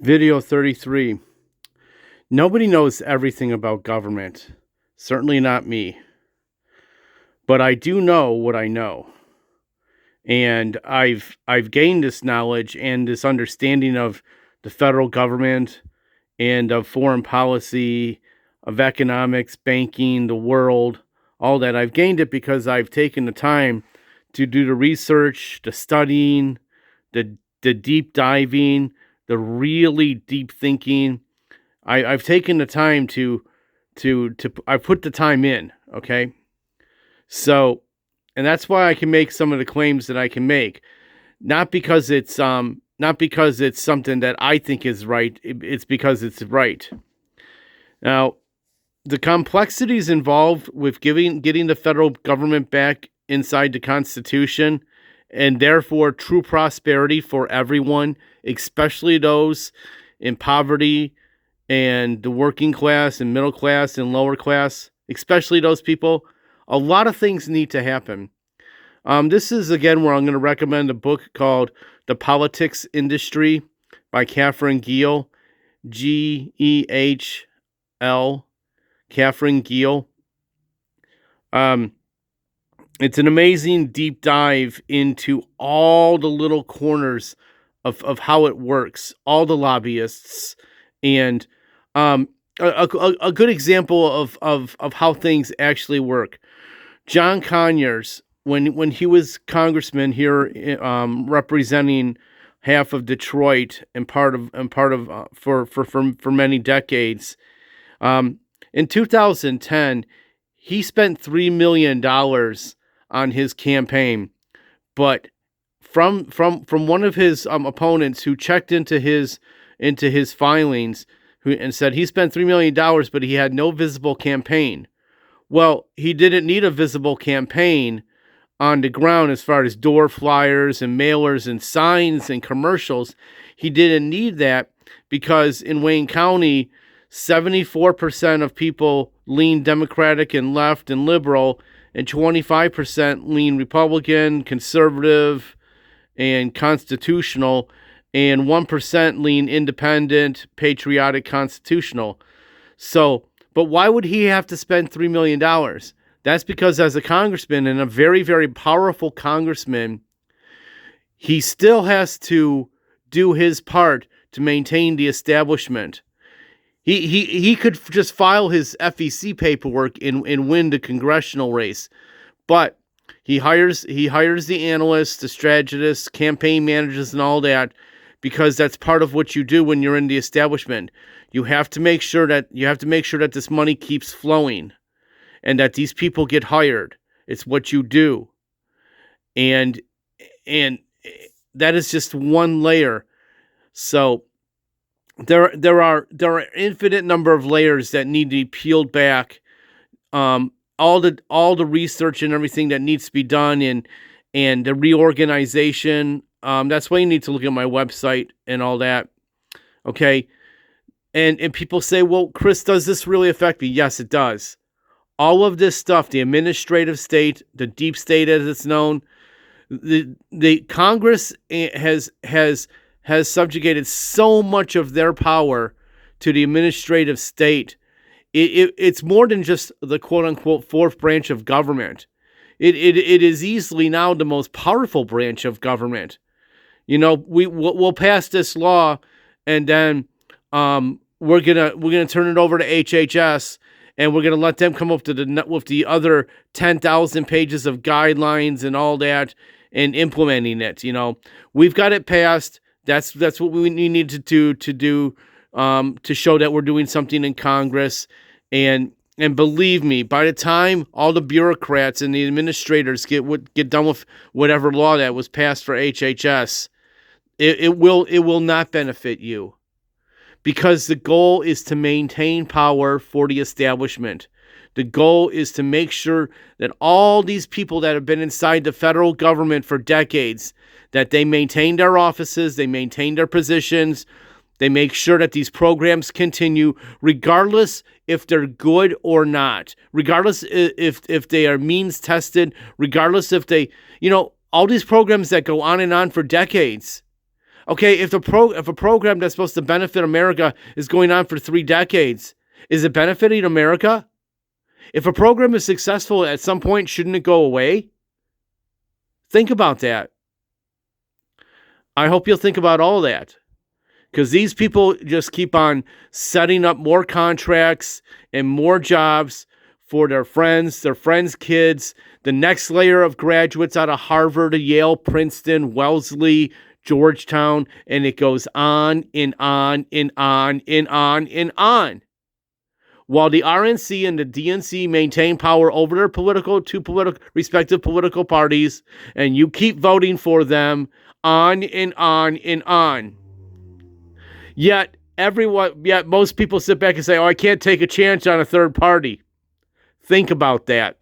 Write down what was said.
Video 33. Nobody knows everything about government. Certainly not me. But I do know what I know. And I've gained this knowledge and this understanding of the federal government and of foreign policy, of economics, banking, the world, all that. I've gained it because I've taken the time to do the research, the studying, the deep diving, the really deep thinking. I've taken the time to I put the time in, okay? So, and that's why I can make some of the claims that I can make. Not because it's something that I think is right, it's because it's right. Now, the complexities involved with getting the federal government back inside the Constitution, and therefore true prosperity for everyone, especially those in poverty and the working class and middle class and lower class, especially those people. A lot of things need to happen. This is, again, where I'm going to recommend a book called The Politics Industry by Catherine Gill, G-E-H-L, Catherine Gill. It's an amazing deep dive into all the little corners of how it works, all the lobbyists, and a good example of how things actually work. John Conyers, when he was congressman here, representing half of Detroit and part of for many decades, in 2010, he spent $3 million on his campaign, but from one of his opponents who checked into his filings, and said he spent $3 million, but he had no visible campaign. Well, he didn't need a visible campaign on the ground as far as door flyers and mailers and signs and commercials. He didn't need that because in Wayne County, 74% of people lean Democratic and left and liberal, and 25% lean Republican, conservative, and constitutional, and 1% lean independent, patriotic, constitutional. So, but why would he have to spend $3 million? That's because as a congressman, and a very, very powerful congressman, he still has to do his part to maintain the establishment. He could just file his FEC paperwork and win the congressional race, but he hires the analysts, the strategists, campaign managers, and all that, because that's part of what you do when you're in the establishment. You have to make sure that this money keeps flowing, and that these people get hired. It's what you do, and that is just one layer. So there are infinite number of layers that need to be peeled back. All the research and everything that needs to be done, and the reorganization. That's why you need to look at my website and all that. Okay. And people say, well, Chris, does this really affect me? Yes, it does. All of this stuff, the administrative state, the deep state as it's known, the Congress has subjugated so much of their power to the administrative state. It's more than just the quote unquote fourth branch of government. It is easily now the most powerful branch of government. You know, we'll pass this law, and then we're gonna turn it over to HHS, and we're gonna let them come up with the other 10,000 pages of guidelines and all that, and implementing it. You know, we've got it passed. That's what we need to do to show that we're doing something in Congress. And believe me, by the time all the bureaucrats and the administrators get done with whatever law that was passed for HHS, it will not benefit you, because the goal is to maintain power for the establishment. The goal is to make sure that all these people that have been inside the federal government for decades, that they maintain their offices, they maintain their positions, they make sure that these programs continue, regardless if they're good or not, regardless if they are means tested, regardless if they, all these programs that go on and on for decades. Okay, if a program that's supposed to benefit America is going on for 3 decades, is it benefiting America? If a program is successful at some point, shouldn't it go away? Think about that. I hope you'll think about all that, because these people just keep on setting up more contracts and more jobs for their friends' kids, the next layer of graduates out of Harvard, Yale, Princeton, Wellesley, Georgetown, and it goes on and on and on and on and on. While the RNC and the DNC maintain power over their respective political parties, and you keep voting for them on and on and on. Yet most people sit back and say, "Oh, I can't take a chance on a third party." Think about that.